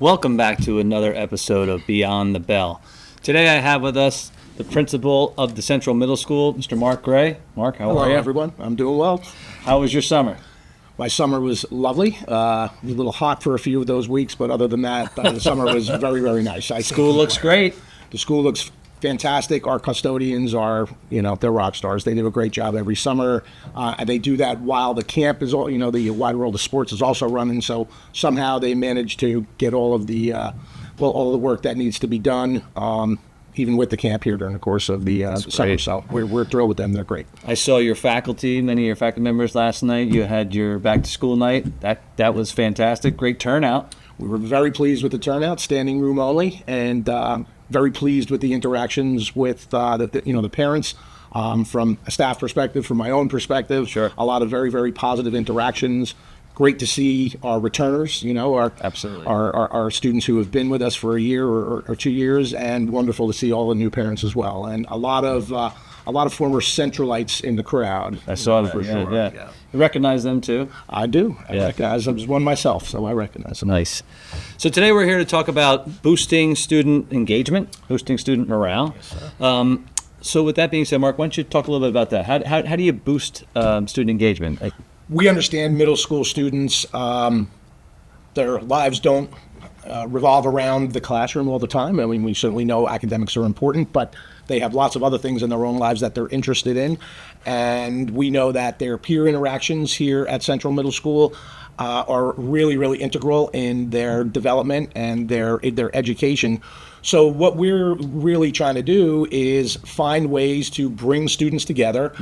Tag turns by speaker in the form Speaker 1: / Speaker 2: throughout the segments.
Speaker 1: Welcome back to another episode of Beyond the Bell. Today I have with us the principal of the Central Middle School, Mr. Mark Gray. Mark, how are you?
Speaker 2: Hello, everyone. I'm doing well.
Speaker 1: How was your summer?
Speaker 2: My summer was lovely. It was a little hot for a few of those weeks, but other than that, the summer was very, very nice.
Speaker 1: School looks great.
Speaker 2: The school looks fantastic. Our custodians are, they're rock stars. They do a great job every summer. And they do that while the camp is, the Wide World of Sports is also running. So somehow they manage to get all of the, all the work that needs to be done, even with the camp here during the course of the summer. So we're thrilled with them. They're great.
Speaker 1: I saw your faculty, many of your faculty members last night. You had your back to school night. That was fantastic. Great turnout.
Speaker 2: We were very pleased with the turnout, standing room only, and very pleased with the interactions with the parents. From a staff perspective, from my own perspective,
Speaker 1: Sure.
Speaker 2: A lot of very, very positive interactions. Great to see our returners,
Speaker 1: Absolutely.
Speaker 2: our students who have been with us for a year or 2 years, and wonderful to see all the new parents as well, and a lot of former Centralites in the crowd.
Speaker 1: I saw that.
Speaker 2: For
Speaker 1: Yeah,
Speaker 2: sure.
Speaker 1: yeah. You recognize them too?
Speaker 2: I do. I
Speaker 1: Yeah.
Speaker 2: recognize them. I was one myself, so I recognize them.
Speaker 1: Nice. So today we're here to talk about boosting student engagement, boosting student morale.
Speaker 2: Yes, sir.
Speaker 1: So with that being said, Mark, why don't you talk a little bit about that? How do you boost student engagement?
Speaker 2: We understand middle school students, their lives don't revolve around the classroom all the time. I mean, we certainly know academics are important, but they have lots of other things in their own lives that they're interested in. And we know that their peer interactions here at Central Middle School are really, really integral in their development and their education. So what we're really trying to do is find ways to bring students together,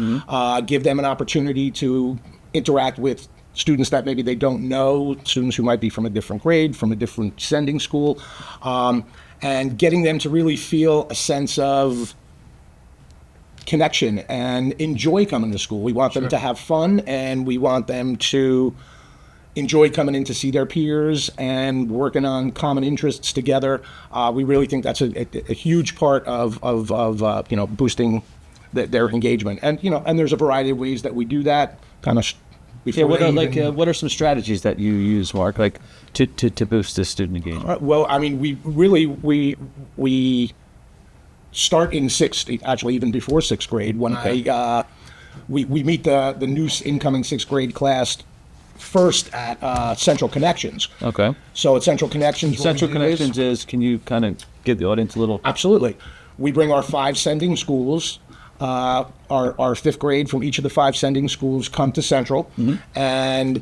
Speaker 2: give them an opportunity to interact with students that maybe they don't know, students who might be from a different grade, from a different sending school, and getting them to really feel a sense of connection and enjoy coming to school. We want them to have fun, and we want them to enjoy coming in to see their peers and working on common interests together. We really think that's a huge part of boosting their engagement. And and there's a variety of ways that we do that.
Speaker 1: What are some strategies that you use, Mark, to boost this student engagement?
Speaker 2: Well, I mean, we start in sixth, actually even before sixth grade, when we meet the new incoming sixth grade class first at Central Connections.
Speaker 1: Okay.
Speaker 2: So at Central Connections,
Speaker 1: can you kind of give the audience a little?
Speaker 2: Absolutely. We bring our 5 sending schools. Our fifth grade from each of the 5 sending schools come to Central, and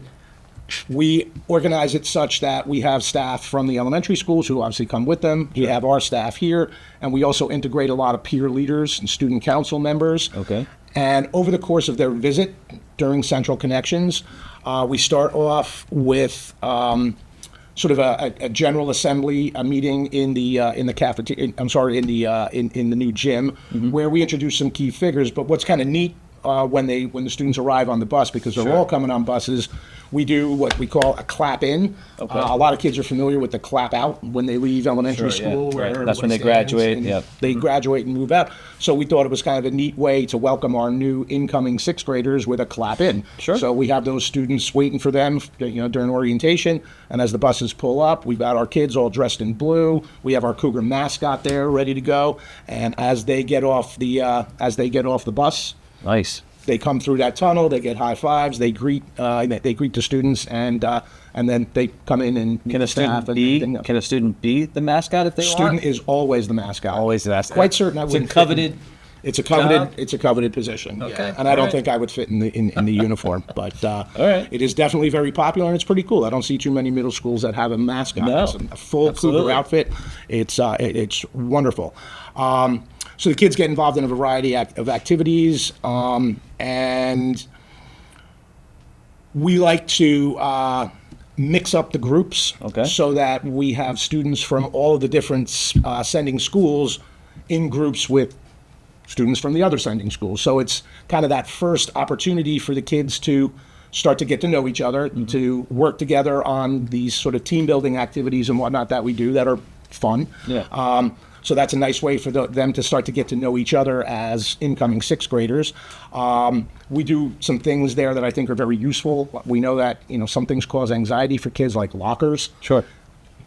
Speaker 2: we organize it such that we have staff from the elementary schools who obviously come with them. We have our staff here, and we also integrate a lot of peer leaders and student council members.
Speaker 1: Okay.
Speaker 2: And over the course of their visit during Central Connections, we start off with sort of a general assembly, a meeting in the cafeteria. In the new gym, where we introduce some key figures. But what's kind of neat when the students arrive on the bus, because they're all coming on buses, we do what we call a clap in.
Speaker 1: Okay.
Speaker 2: A lot of kids are familiar with the clap out when they leave elementary school.
Speaker 1: Right.
Speaker 2: Where
Speaker 1: That's when they
Speaker 2: everyone stands
Speaker 1: graduate.
Speaker 2: and
Speaker 1: Yep.
Speaker 2: They graduate and move out. So we thought it was kind of a neat way to welcome our new incoming sixth graders with a clap in.
Speaker 1: Sure.
Speaker 2: So we have those students waiting for them, during orientation, and as the buses pull up, we've got our kids all dressed in blue. We have our Cougar mascot there, ready to go. And as they get off the bus,
Speaker 1: Nice.
Speaker 2: they come through that tunnel. They get high fives. They greet the students, and then they come in and meet
Speaker 1: Can a
Speaker 2: the staff
Speaker 1: student
Speaker 2: and
Speaker 1: be?
Speaker 2: everything.
Speaker 1: Can a student be the mascot if they
Speaker 2: Student
Speaker 1: want?
Speaker 2: is always the mascot.
Speaker 1: Always the mascot.
Speaker 2: Quite certain I
Speaker 1: It's
Speaker 2: wouldn't
Speaker 1: a
Speaker 2: fit
Speaker 1: coveted.
Speaker 2: in- It's a coveted.
Speaker 1: job?
Speaker 2: It's a coveted position.
Speaker 1: Okay.
Speaker 2: And I don't
Speaker 1: All right.
Speaker 2: think I would fit in the uniform, but
Speaker 1: right.
Speaker 2: it is definitely very popular and it's pretty cool. I don't see too many middle schools that have a mascot.
Speaker 1: No.
Speaker 2: It's a full
Speaker 1: Absolutely.
Speaker 2: Cougar outfit. It's wonderful. So the kids get involved in a variety of activities, and we like to mix up the groups,
Speaker 1: Okay.
Speaker 2: so that we have students from all of the different sending schools in groups with students from the other sending schools. So it's kind of that first opportunity for the kids to start to get to know each other, to work together on these sort of team building activities and whatnot that we do that are fun.
Speaker 1: Yeah.
Speaker 2: So that's a nice way for them to start to get to know each other as incoming sixth graders. We do some things there that I think are very useful. We know that some things cause anxiety for kids, like lockers.
Speaker 1: Sure.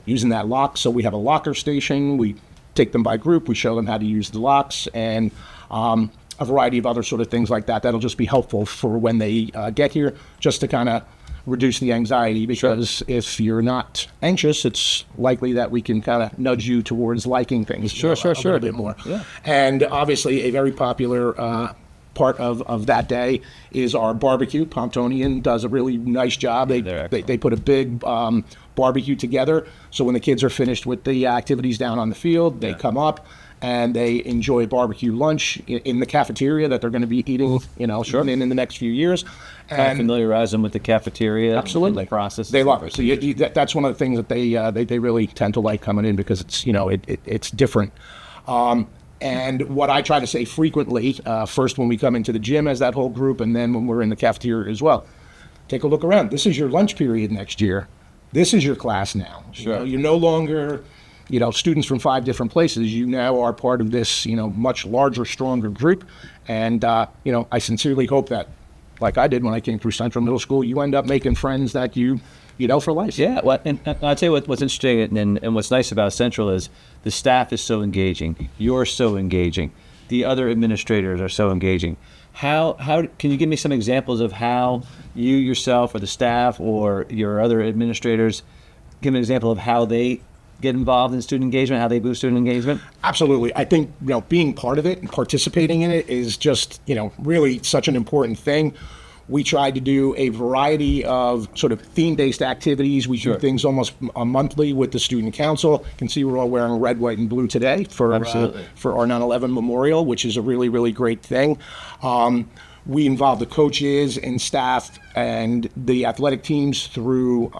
Speaker 2: using that lock. So we have a locker station. We take them by group. We show them how to use the locks and a variety of other sort of things like that. That'll just be helpful for when they get here, just to kind of reduce the anxiety, because if you're not anxious, it's likely that we can kind of nudge you towards liking things a little bit more.
Speaker 1: Yeah.
Speaker 2: And obviously a very popular part of that day is our barbecue. Pomptonian does a really nice job. They put a big barbecue together, so when the kids are finished with the activities down on the field, they come up and they enjoy barbecue lunch in the cafeteria that they're going to be eating, in the next few years.
Speaker 1: And familiarize them with the cafeteria.
Speaker 2: Absolutely.
Speaker 1: Process.
Speaker 2: They love it. So that's one of the things that they really tend to like coming in, because it's, it's different. And what I try to say frequently, first when we come into the gym as that whole group, and then when we're in the cafeteria as well, take a look around. This is your lunch period next year. This is your class now.
Speaker 1: Sure.
Speaker 2: You're no longer, students from 5 different places. You now are part of this, much larger, stronger group. And, I sincerely hope that, like I did when I came through Central Middle School, you end up making friends that you know for life.
Speaker 1: Yeah, and I'll tell you what's interesting and what's nice about Central is the staff is so engaging. You're so engaging. The other administrators are so engaging. How can you give me some examples of how you yourself or the staff or your other administrators give an example of how they get involved in student engagement, how they boost student engagement?
Speaker 2: Absolutely. I think, being part of it and participating in it is just, really such an important thing. We try to do a variety of sort of theme-based activities. We do things almost monthly with the student council. You can see we're all wearing red, white, and blue today for our 9/11 memorial, which is a really, really great thing. We involve the coaches and staff and the athletic teams through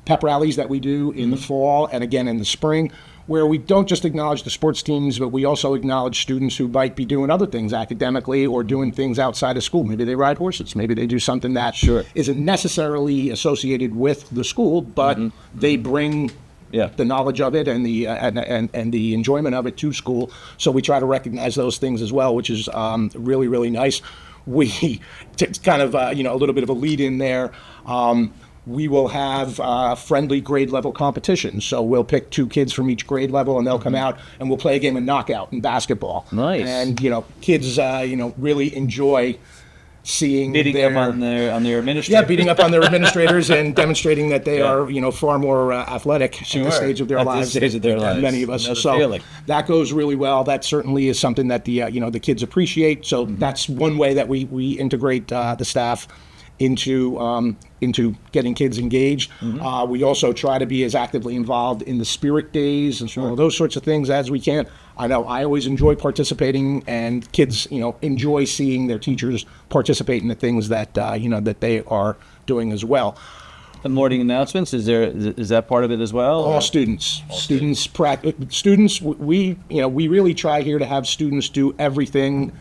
Speaker 2: pep rallies that we do in the fall and again in the spring, where we don't just acknowledge the sports teams, but we also acknowledge students who might be doing other things academically or doing things outside of school. Maybe they ride horses. Maybe they do something that isn't necessarily associated with the school, but they bring the knowledge of it and the and the enjoyment of it to school. So we try to recognize those things as well, which is really, really nice. We kind of a little bit of a lead in there. We will have friendly grade level competitions. So we'll pick 2 kids from each grade level, and they'll come out and we'll play a game of knockout in basketball.
Speaker 1: Nice.
Speaker 2: And kids really enjoy seeing
Speaker 1: beating up on their administrators.
Speaker 2: Yeah, beating up on their administrators and demonstrating that they are far more athletic at this stage of their lives. Than many of us. So that goes really well. That certainly is something that the kids appreciate. So that's one way that we integrate the staff into getting kids engaged. We also try to be as actively involved in the spirit days and all those sorts of things as we can. I know I always enjoy participating, and kids, enjoy seeing their teachers participate in the things that that they are doing as well.
Speaker 1: The morning announcements, is that part of it as well?
Speaker 2: All students. Students. We really try here to have students do everything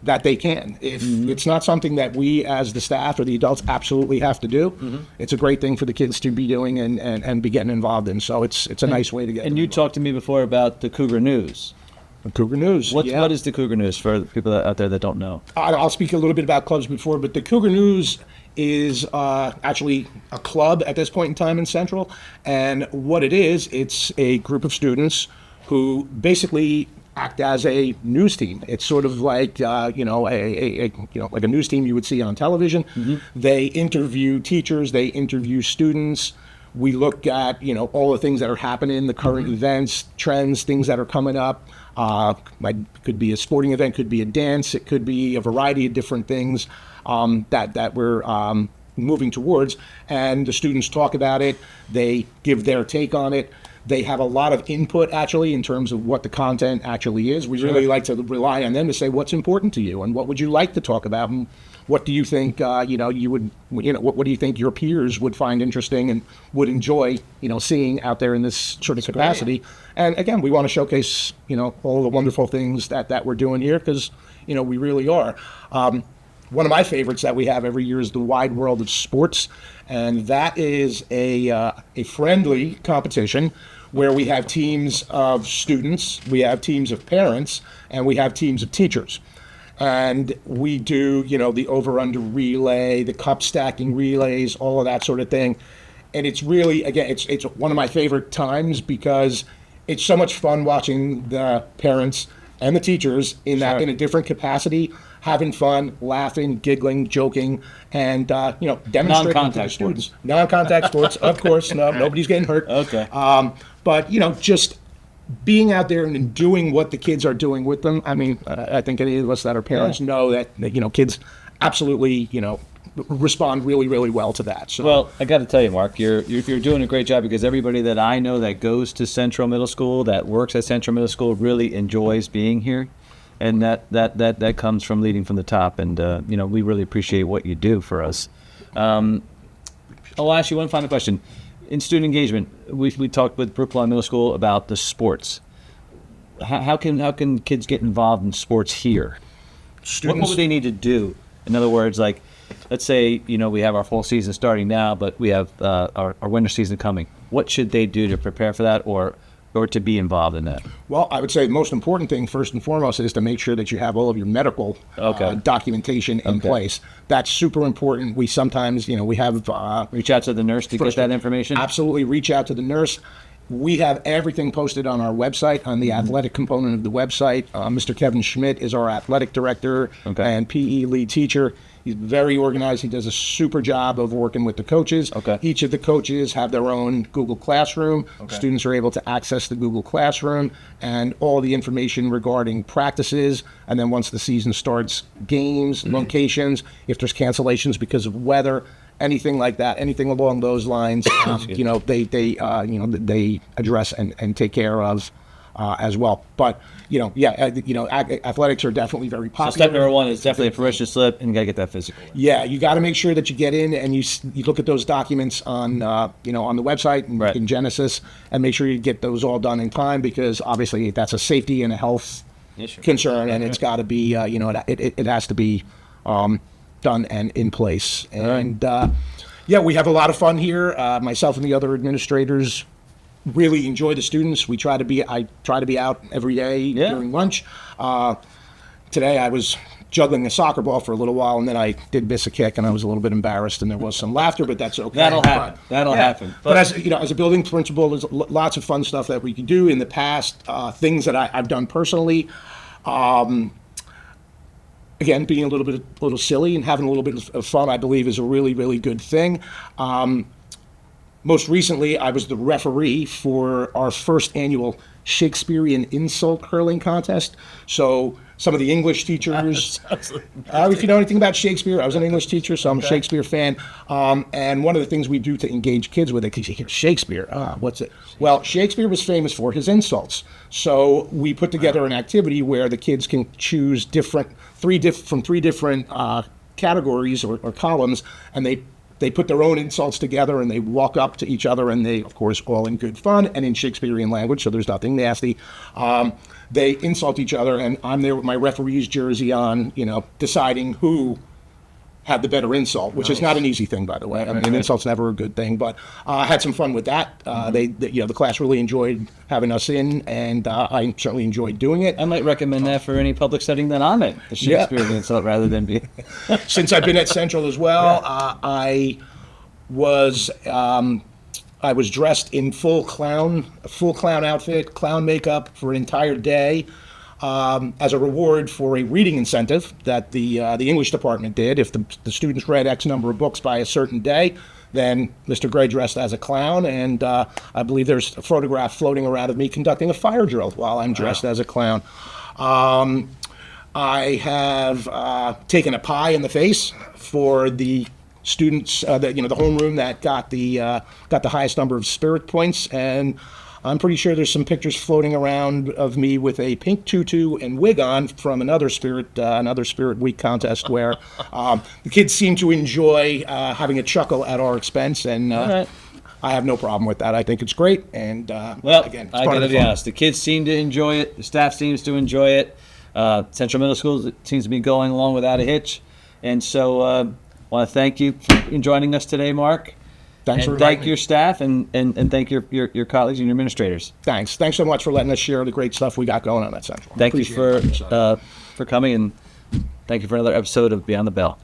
Speaker 2: that they can. If it's not something that we as the staff or the adults absolutely have to do, it's a great thing for the kids to be doing and be getting involved in. So it's a nice way to get.
Speaker 1: And you talked to me before about the Cougar News.
Speaker 2: The Cougar News.
Speaker 1: What is the Cougar News for the people out there that don't know?
Speaker 2: I'll speak a little bit about clubs before, but the Cougar News is actually a club at this point in time in Central. And what it is, it's a group of students who basically act as a news team. It's sort of like like a news team you would see on television. They interview teachers, they interview students. We look at all the things that are happening, the current events, trends, things that are coming up. Could be a sporting event, could be a dance, it could be a variety of different things that we're moving towards. And the students talk about it. They give their take on it. They have a lot of input, actually, in terms of what the content actually is. We really like to rely on them to say what's important to you and what would you like to talk about, and what do you think you would what do you think your peers would find interesting and would enjoy seeing out there in this sort of capacity. And again, we want to showcase all the wonderful things that we're doing here, because we really are. One of my favorites that we have every year is the Wide World of Sports, and that is a friendly competition where we have teams of students, we have teams of parents, and we have teams of teachers. And we do, the over-under relay, the cup stacking relays, all of that sort of thing. And it's really, again, it's one of my favorite times because it's so much fun watching the parents and the teachers in that
Speaker 1: Sure.
Speaker 2: in a different capacity, having fun, laughing, giggling, joking, and demonstrating to the
Speaker 1: Non-contact
Speaker 2: students.
Speaker 1: sports.
Speaker 2: Non-contact sports, of course. No, nobody's getting hurt.
Speaker 1: Okay.
Speaker 2: But just being out there and doing what the kids are doing with them. I mean, I think any of us that are parents
Speaker 1: Yeah.
Speaker 2: know that kids absolutely respond really, really well to that. So.
Speaker 1: Well, I got to tell you, Mark, you're doing a great job because everybody that I know that goes to Central Middle School, that works at Central Middle School, really enjoys being here, and that comes from leading from the top. And we really appreciate what you do for us. I'll ask you one final question. In student engagement, we talked with Brookline Middle School about the sports. How can kids get involved in sports here? What would they need to do? In other words, like, let's say, we have our fall season starting now, but we have our winter season coming. What should they do to prepare for that or to be involved in that?
Speaker 2: Well, I would say the most important thing, first and foremost, is to make sure that you have all of your medical documentation in place. That's super important. We sometimes, we have...
Speaker 1: Reach out to the nurse to get that information?
Speaker 2: Absolutely. Reach out to the nurse. We have everything posted on our website, on the athletic component of the website. Mr. Kevin Schmidt is our athletic director and PE lead teacher. He's very organized. He does a super job of working with the coaches.
Speaker 1: Okay.
Speaker 2: Each of the coaches have their own Google Classroom. Students are able to access the Google Classroom and all the information regarding practices. And then once the season starts, games, locations, if there's cancellations because of weather, anything like that, anything along those lines, they address and take care of as well. But athletics are definitely very popular.
Speaker 1: So step number one is definitely a permission slip, and you got to get that physical.
Speaker 2: Yeah, you got to make sure that you get in and you look at those documents on on the website and in Genesis, and make sure you get those all done in time, because obviously that's a safety and a health concern, and it's got to be it has to be done and in place. And we have a lot of fun here. Myself and the other administrators really enjoy the students. I try to be out every day during lunch. Today I was juggling a soccer ball for a little while, and then I did miss a kick, and I was a little bit embarrassed, and there was some laughter, but that's okay.
Speaker 1: That'll happen. That'll happen.
Speaker 2: But as a building principal, there's lots of fun stuff that we can do in the past, things that I've done personally. Again, being a little silly and having a little bit of fun, I believe, is a really, really good thing. Most recently, I was the referee for our first annual Shakespearean insult hurling contest. So some of the English teachers, if you know anything about Shakespeare, I was an English teacher, so I'm a Shakespeare fan. And one of the things we do to engage kids with it, because you hear Shakespeare, what's it? Well, Shakespeare was famous for his insults. So we put together an activity where the kids can choose three different categories or columns, and they put their own insults together, and they walk up to each other, and they, of course, all in good fun and in Shakespearean language, so there's nothing nasty. They insult each other, and I'm there with my referee's jersey on, deciding who had the better insult, which is not an easy thing, by the way. I mean, an insult's never a good thing, but I had some fun with that. The class really enjoyed having us in, and I certainly enjoyed doing it.
Speaker 1: I might recommend that for any public setting that I'm in, the Shakespearean insult rather than be.
Speaker 2: Since I've been at Central as well, I was dressed in full clown outfit, clown makeup for an entire day, as a reward for a reading incentive that the English department did. If the students read X number of books by a certain day, then Mr. Gray dressed as a clown, and I believe there's a photograph floating around of me conducting a fire drill while I'm dressed as a clown. I have taken a pie in the face for the students, the homeroom that got the highest number of spirit points, and I'm pretty sure there's some pictures floating around of me with a pink tutu and wig on from another Spirit Week contest where the kids seem to enjoy having a chuckle at our expense, and I have no problem with that. I think it's great, and again,
Speaker 1: I gotta be honest, the kids seem to enjoy it. The staff seems to enjoy it. Central Middle School seems to be going along without a hitch, and so I want to thank you for joining us today, Mark.
Speaker 2: Thanks
Speaker 1: and
Speaker 2: for
Speaker 1: thank your staff and thank your colleagues and your administrators.
Speaker 2: Thanks so much for letting us share the great stuff we got going on at Central.
Speaker 1: Thank you for coming, and thank you for another episode of Beyond the Bell.